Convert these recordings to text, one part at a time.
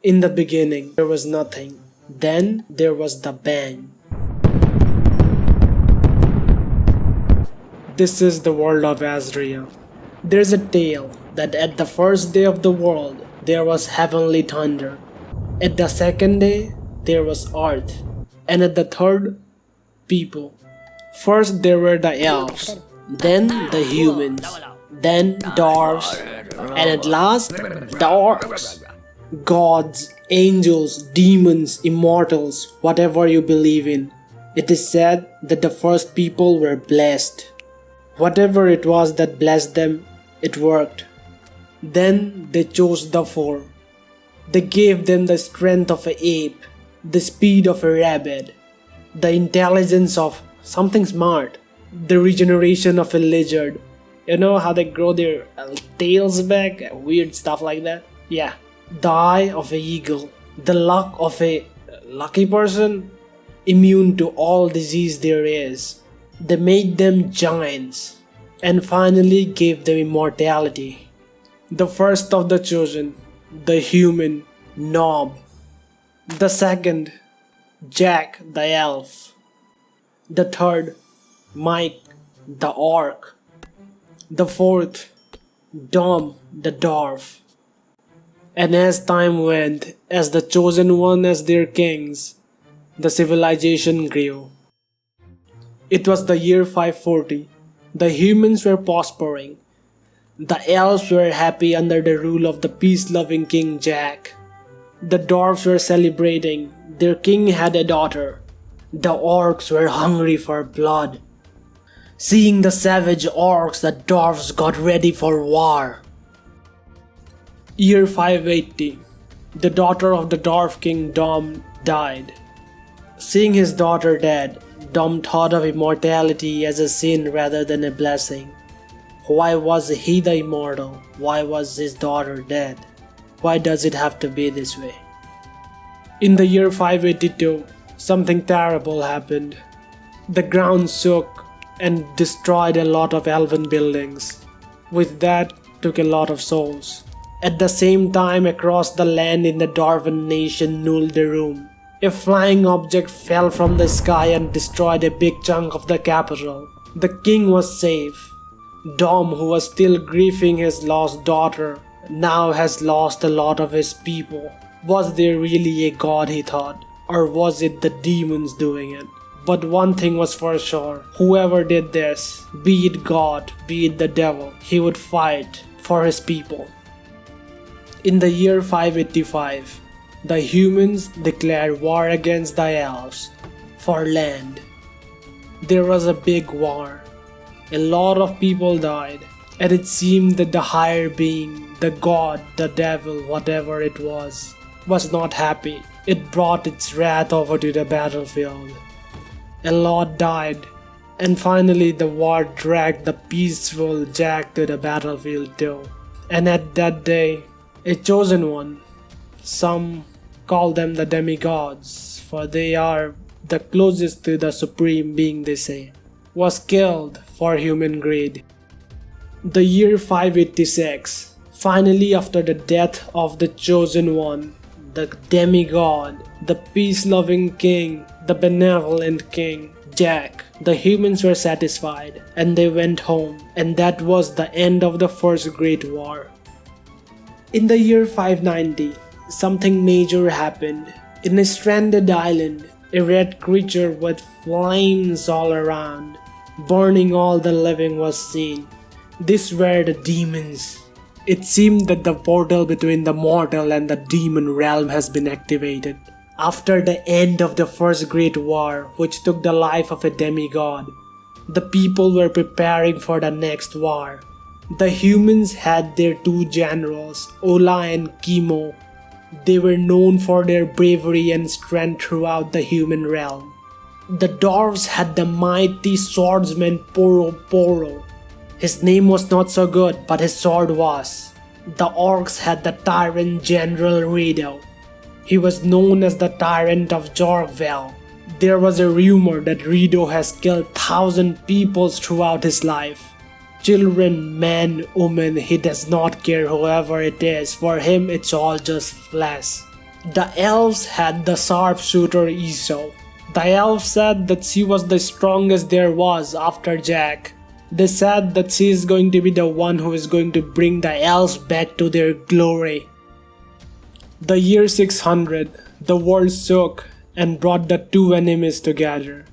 In the beginning, there was nothing. Then there was the bang. This is the world of Azdria. There's a tale that at the first day of the world, there was heavenly thunder. At the second day, there was earth. And at the third, people. First there were the elves, then the humans, then dwarves, and at last the orcs. Gods, angels, demons, immortals, whatever you believe in. It is said that the first people were blessed. Whatever it was that blessed them, it worked. Then they chose the four. They gave them the strength of an ape, the speed of a rabbit, the intelligence of something smart, the regeneration of a lizard. You know how they grow their tails back? Weird stuff like that. Yeah. The eye of an eagle, the luck of a lucky person, immune to all disease there is. They made them giants, and finally gave them immortality. The first of the chosen, the human, Nob. The second, Jack the elf. The third, Mike the orc. The fourth, Dom the dwarf. And as time went, as the chosen one as their kings, the civilization grew. It was the year 540. The humans were prospering. The elves were happy under the rule of the peace-loving King Jack. The dwarves were celebrating. Their king had a daughter. The orcs were hungry for blood. Seeing the savage orcs, the dwarves got ready for war. Year 580. The daughter of the dwarf king Dom died. Seeing his daughter dead, Dom thought of immortality as a sin rather than a blessing. Why was he the immortal? Why was his daughter dead? Why does it have to be this way? In the year 582, something terrible happened. The ground shook and destroyed a lot of elven buildings. With that, took a lot of souls. At the same time, across the land in the Dwarven nation Nulderum, a flying object fell from the sky and destroyed a big chunk of the capital. The king was safe. Dom, who was still grieving his lost daughter, now has lost a lot of his people. Was there really a god, he thought, or was it the demons doing it? But one thing was for sure, whoever did this, be it God, be it the devil, he would fight for his people. In the year 585, the humans declared war against the elves for land. There was a big war. A lot of people died, and it seemed that the higher being, the god, the devil, whatever it was not happy. It brought its wrath over to the battlefield. A lot died, and finally the war dragged the peaceful Jack to the battlefield too. And at that day, a chosen one, some call them the demigods, for they are the closest to the supreme being, they say, was killed for human greed. The year 586, finally after the death of the chosen one, the demigod, the peace-loving king, the benevolent king, Jack, the humans were satisfied and they went home, and that was the end of the first great war. In the year 590, something major happened. In a stranded island, a red creature with flames all around, burning all the living, was seen. These were the demons. It seemed that the portal between the mortal and the demon realm has been activated. After the end of the first great war, which took the life of a demigod, the people were preparing for the next war. The humans had their two generals, Ola and Kimo. They were known for their bravery and strength throughout the human realm. The dwarves had the mighty swordsman Poro Poro. His name was not so good, but his sword was. The orcs had the tyrant general Rido. He was known as the tyrant of Jorgvel. There was a rumor that Rido has killed 1,000 people throughout his life. Children, men, women, he does not care whoever it is. For him, it's all just flesh. The elves had the sharpshooter Esau. The elves said that she was the strongest there was after Jack. They said that she is going to be the one who is going to bring the elves back to their glory. The year 600, the world shook and brought the two enemies together.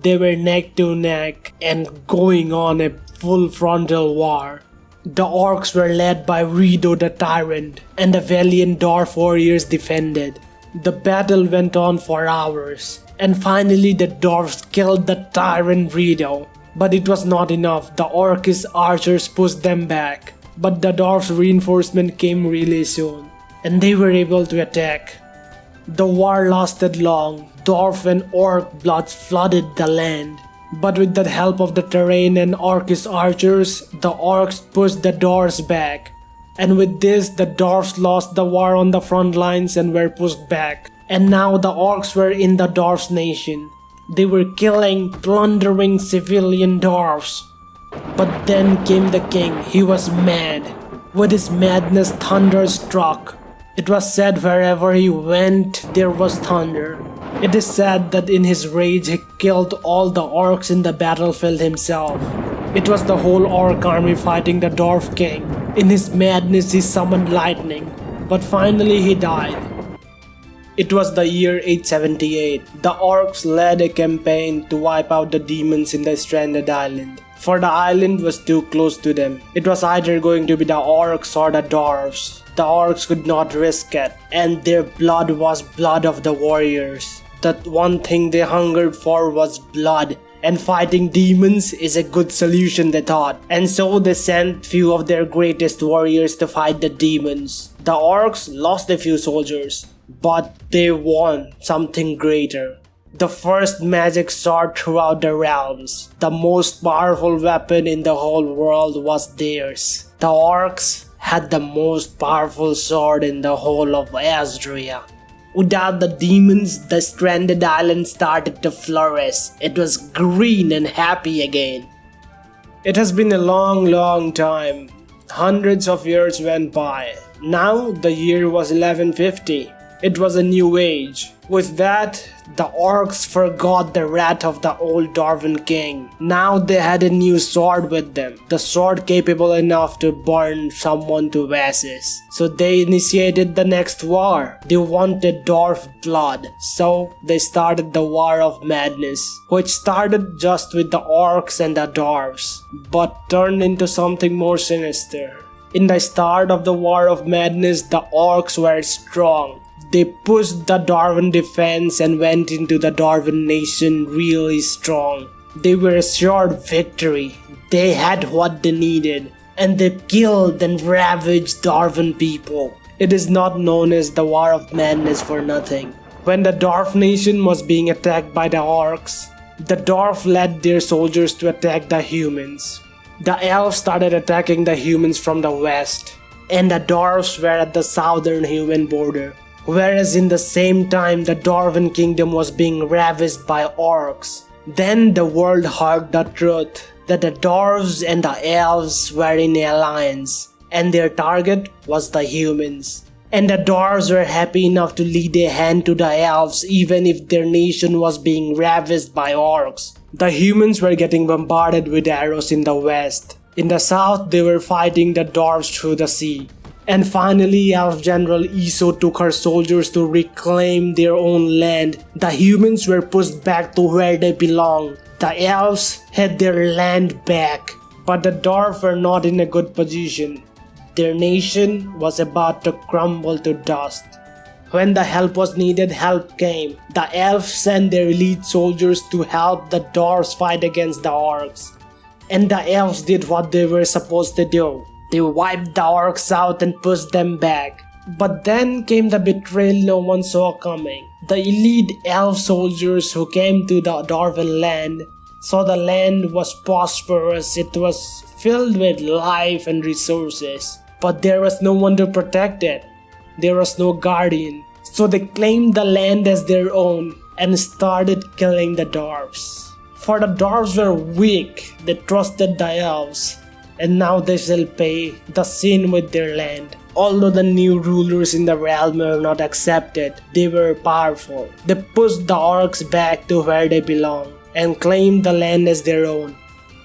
They were neck to neck and going on a full frontal war. The orcs were led by Rido the Tyrant, and the valiant dwarf warriors defended. The battle went on for hours, and finally the dwarves killed the tyrant Rido. But it was not enough. The orcish archers pushed them back. But the dwarf's reinforcement came really soon, and they were able to attack. The war lasted long. Dwarf and orc blood flooded the land. But with the help of the terrain and orcish archers, the orcs pushed the dwarves back. And with this, the dwarves lost the war on the front lines and were pushed back. And now the orcs were in the dwarves' nation. They were killing, plundering civilian dwarves. But then came the king. He was mad. With his madness, thunder struck. It was said wherever he went, there was thunder. It is said that in his rage he killed all the orcs in the battlefield himself. It was the whole orc army fighting the dwarf king. In his madness he summoned lightning, but finally he died. It was the year 878. The orcs led a campaign to wipe out the demons in the stranded island. For the island was too close to them. It was either going to be the orcs or the dwarves. The orcs could not risk it, and their blood was blood of the warriors. That one thing they hungered for was blood, and fighting demons is a good solution, they thought. And so they sent few of their greatest warriors to fight the demons. The orcs lost a few soldiers, but they won something greater. The first magic sword throughout the realms. The most powerful weapon in the whole world was theirs. The orcs had the most powerful sword in the whole of Azdria. Without the demons, the stranded island started to flourish. It was green and happy again. It has been a long time. Hundreds of years went by. Now the year was 1150. It was a new age. With that, the orcs forgot the wrath of the old Dwarven king. Now they had a new sword with them. The sword capable enough to burn someone to ashes. So they initiated the next war. They wanted dwarf blood. So they started the War of Madness, which started just with the orcs and the dwarves, but turned into something more sinister. In the start of the War of Madness, the orcs were strong. They pushed the Dwarven defense and went into the Dwarven nation really strong. They were assured victory. They had what they needed, and they killed and ravaged Dwarven people. It is not known as the War of Madness for nothing. When the Dwarf nation was being attacked by the orcs, the Dwarf led their soldiers to attack the humans. The elves started attacking the humans from the west, and the Dwarves were at the southern human border. Whereas in the same time the Dwarven kingdom was being ravaged by orcs. Then the world heard the truth that the dwarves and the elves were in alliance, and their target was the humans. And the dwarves were happy enough to lead a hand to the elves even if their nation was being ravaged by orcs. The humans were getting bombarded with arrows in the west. In the south they were fighting the dwarves through the sea. And finally, Elf General Esau took her soldiers to reclaim their own land. The humans were pushed back to where they belong. The elves had their land back. But the dwarves were not in a good position. Their nation was about to crumble to dust. When the help was needed, help came. The elves sent their elite soldiers to help the dwarves fight against the orcs. And the elves did what they were supposed to do. They wiped the orcs out and pushed them back. But then came the betrayal no one saw coming. The elite elf soldiers who came to the Dwarven land saw the land was prosperous. It was filled with life and resources. But there was no one to protect it. There was no guardian. So they claimed the land as their own and started killing the dwarves. For the dwarves were weak. They trusted the elves. And now they shall pay the sin with their land. Although the new rulers in the realm were not accepted, they were powerful. They pushed the orcs back to where they belong and claimed the land as their own.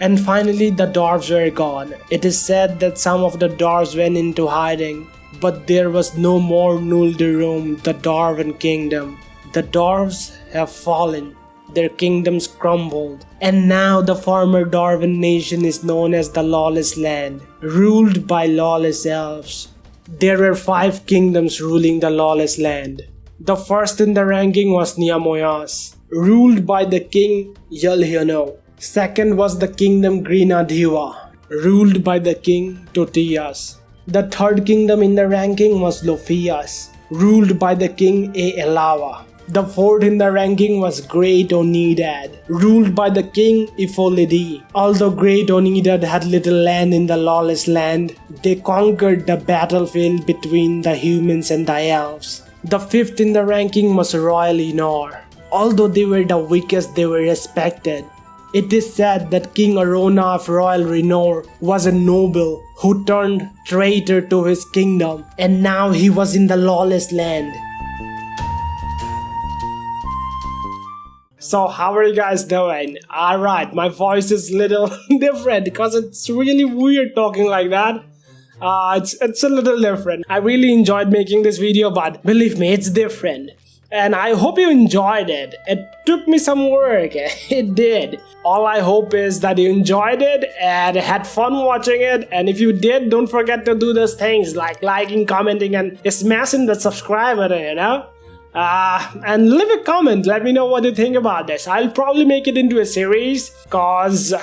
And finally the dwarves were gone. It is said that some of the dwarves went into hiding, but there was no more Nulderum, the Dwarven kingdom. The dwarves have fallen. Their kingdoms crumbled, and now the former Dwarven nation is known as the Lawless Land, ruled by lawless elves. There were 5 kingdoms ruling the Lawless Land. The first in the ranking was Niamoyas, ruled by the king Yelhiono. Second was the kingdom Grenadiva, ruled by the king Totias. The third kingdom in the ranking was Lophias, ruled by the king Eelawa. The fourth in the ranking was Great Onedad, ruled by the king Ifolidi. Although Great Onedad had little land in the Lawless Land, they conquered the battlefield between the humans and the elves. The fifth in the ranking was Royal Enor. Although they were the weakest, they were respected. It is said that King Arona of Royal Renor was a noble who turned traitor to his kingdom, and now he was in the Lawless Land. So how are you guys doing? Alright, my voice is little different because it's really weird talking like that. It's a little different. I really enjoyed making this video, but believe me, it's different. And I hope you enjoyed it. It took me some work. It did. All I hope is that you enjoyed it and had fun watching it. And if you did, don't forget to do those things like liking, commenting, and smashing the subscribe button, you know? And leave a comment, let me know what you think about this. I'll probably make it into a series, cause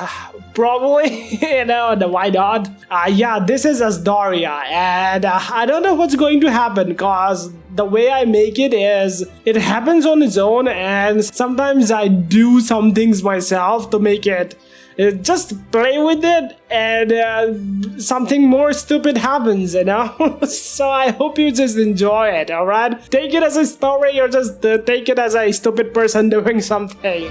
probably, you know, why not? Yeah, this is Azdria, and I don't know what's going to happen, cause the way I make it is, it happens on its own, and sometimes I do some things myself to make it. Just play with it and something more stupid happens, you know? So I hope you just enjoy it, alright? Take it as a story or just take it as a stupid person doing something.